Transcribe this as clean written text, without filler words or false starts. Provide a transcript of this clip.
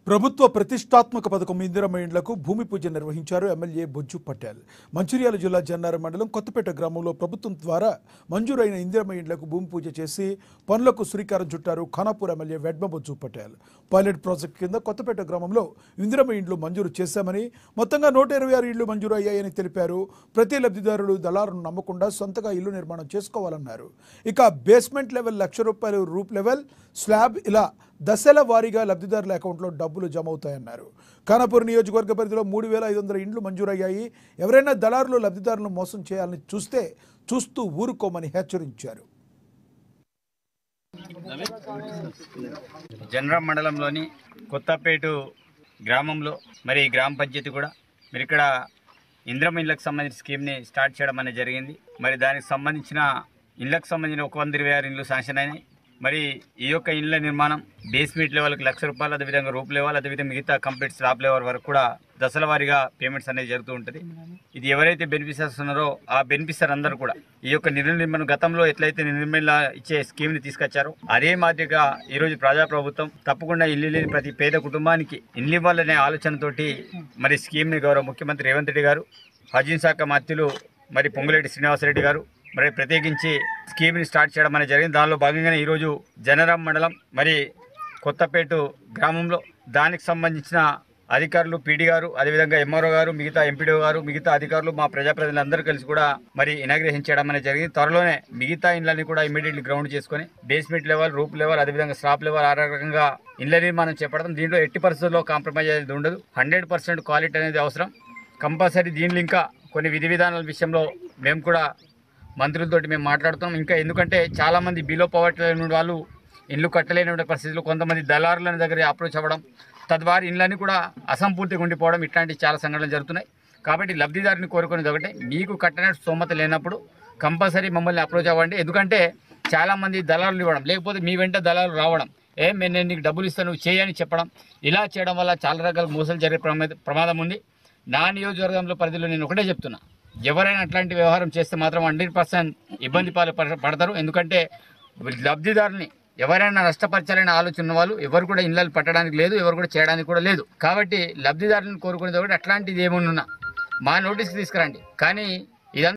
ప్రభుత్వ ప్రతిష్టాత్మక పథకం ఇందిరమ్మ ఇండ్లకు భూమి పూజ నిర్వహించారు ఎమ్మెల్యే బొజ్జు పటేల్. మంచిర్యాల జిల్లా జన్నారం మండలం కొత్తపేట గ్రామంలో ప్రభుత్వం ద్వారా మంజూరైన ఇందిరమ్మ ఇండ్లకు భూమి పూజ చేసి పనులకు శ్రీకారం చుట్టారు Khanapur MLA Vedma Bojju Patel. Pilot project కింద కొత్తపేట గ్రామంలో ఇందిరమ్మ ఇండ్లు మంజూరు చేశామని, మొత్తంగా 126 ఇళ్లు మంజూరు అయ్యాయని తెలిపారు. ప్రతి లబ్ధిదారులు దళారును నమ్మకుండా సొంతగా ఇల్లు నిర్మాణం చేసుకోవాలన్నారు. ఇక బేస్మెంట్ లెవెల్ ₹1,00,000, రూప్ లెవెల్, స్లాబ్ ఇలా దశల వారీగా లబ్ధిదారుల అకౌంట్లో డబ్బులు జమ అవుతాయన్నారు. ఖానాపూర్ నియోజకవర్గ పరిధిలో 3,500 ఇండ్లు మంజూరయ్యాయి. ఎవరైనా దళారులు లబ్ధిదారులను మోసం చేయాలని చూస్తూ ఊరుకోమని హెచ్చరించారు. జనరాం మండలంలోని కొత్తపేట గ్రామంలో మరి గ్రామ పంచాయతీ కూడా మరి ఇక్కడ ఇందిరమ్మ ఇళ్లకు సంబంధించిన స్కీమ్ని స్టార్ట్ చేయడం అనేది జరిగింది. మరి దానికి సంబంధించిన ఇళ్లకు సంబంధించిన 126 ఇండ్లు శాంక్షన్ అయినాయి. మరి ఈ యొక్క ఇండ్ల నిర్మాణం బేస్మెంట్ లెవెల్కి ₹1,00,000, అదేవిధంగా రూప్ లెవెల్, అదేవిధంగా మిగతా కంప్లీట్ స్లాబ్ లెవెల్ వరకు కూడా దశల వారీగా పేమెంట్స్ అనేది జరుగుతూ ఉంటుంది. ఇది ఎవరైతే బెనిఫిషియర్స్ ఉన్నారో ఆ బెనిఫిషియర్ అందరూ కూడా ఈ యొక్క నిర్ణయం గతంలో ఎట్లయితే నిర్ణయం ఇచ్చే స్కీమ్ని తీసుకొచ్చారో అదే మాదిరిగా ఈరోజు ప్రజాప్రభుత్వం తప్పకుండా ఇల్లు లేని ప్రతి పేద కుటుంబానికి ఇల్లు ఇవ్వాలనే ఆలోచనతోటి మరి స్కీమ్ని గౌరవ ముఖ్యమంత్రి రేవంత్ రెడ్డి గారు, హౌసింగ్ శాఖ మంత్రులు మరి పొంగులేటి శ్రీనివాసరెడ్డి గారు మరి ప్రత్యేకించి స్కీమ్ని స్టార్ట్ చేయడం అనేది జరిగింది. దానిలో భాగంగానే ఈరోజు జనరాం మండలం మరి కొత్తపేట గ్రామంలో దానికి సంబంధించిన అధికారులు, పీడీ గారు, అదేవిధంగా ఎంఆర్ఓ గారు, మిగతా ఎంపీడీ గారు, మిగతా అధికారులు, మా ప్రజాప్రతినిధులందరూ కలిసి కూడా మరి ఇనాగ్రేషన్ చేయడం అనేది జరిగింది. త్వరలోనే మిగతా ఇండ్లని కూడా ఇమీడియట్లీ గ్రౌండ్ చేసుకొని బేస్మెంట్ లెవెల్, రూప్ లెవెల్, అదేవిధంగా స్లాబ్ లెవెల్ ఆ రకంగా ఇళ్ల నిర్మాణం చేపడతాం. దీంట్లో ఎట్టి పరిస్థితుల్లో కాంప్రమైజ్ అనేది ఉండదు. 100% క్వాలిటీ అనేది అవసరం. కంపల్సరీ దీనిలో ఇంకా కొన్ని విధి విధానాల విషయంలో మేము కూడా మంత్రులతోటి మేము మాట్లాడుతున్నాం. ఇంకా ఎందుకంటే చాలామంది బిలో పవర్టీ వాళ్ళు ఇల్లు కట్టలేని పరిస్థితుల్లో కొంతమంది దళారుల దగ్గర అప్రోచ్ అవ్వడం, తద్వారా ఇళ్ళని కూడా అసంపూర్తిగా ఉండిపోవడం, ఇట్లాంటి చాలా సంఘటనలు జరుగుతున్నాయి. కాబట్టి లబ్ధిదారుని కోరుకునేది ఒకటే, మీకు కట్టనే స్తోమత లేనప్పుడు కంపల్సరీ మమ్మల్ని అప్రోచ్ అవ్వండి. ఎందుకంటే చాలామంది దళారులు ఇవ్వడం, లేకపోతే మీ వెంట దళారులు రావడం, నేను నీకు డబ్బులు ఇస్తాను నువ్వు చేయని చెప్పడం, ఇలా చేయడం వల్ల చాలా రకాల మోసాలు జరిగే ప్రమాదం ఉంది. నా నియోజకవర్గంలో పరిధిలో నేను ఒకటే చెప్తున్నా, ఎవరైనా అట్లాంటి వ్యవహారం చేస్తే మాత్రం 100% ఇబ్బంది పడతారు. ఎందుకంటే లబ్ధిదారుని ఎవరైనా నష్టపరచాలనే ఆలోచన ఉన్న వాళ్ళు ఎవరు కూడా ఇళ్ళలు పట్టడానికి లేదు, ఎవరు కూడా చేయడానికి కూడా లేదు. కాబట్టి లబ్ధిదారులను కోరుకునేది ఒకటి, అట్లాంటిది ఏమన్నా మా నోటీస్కి తీసుకురండి. కానీ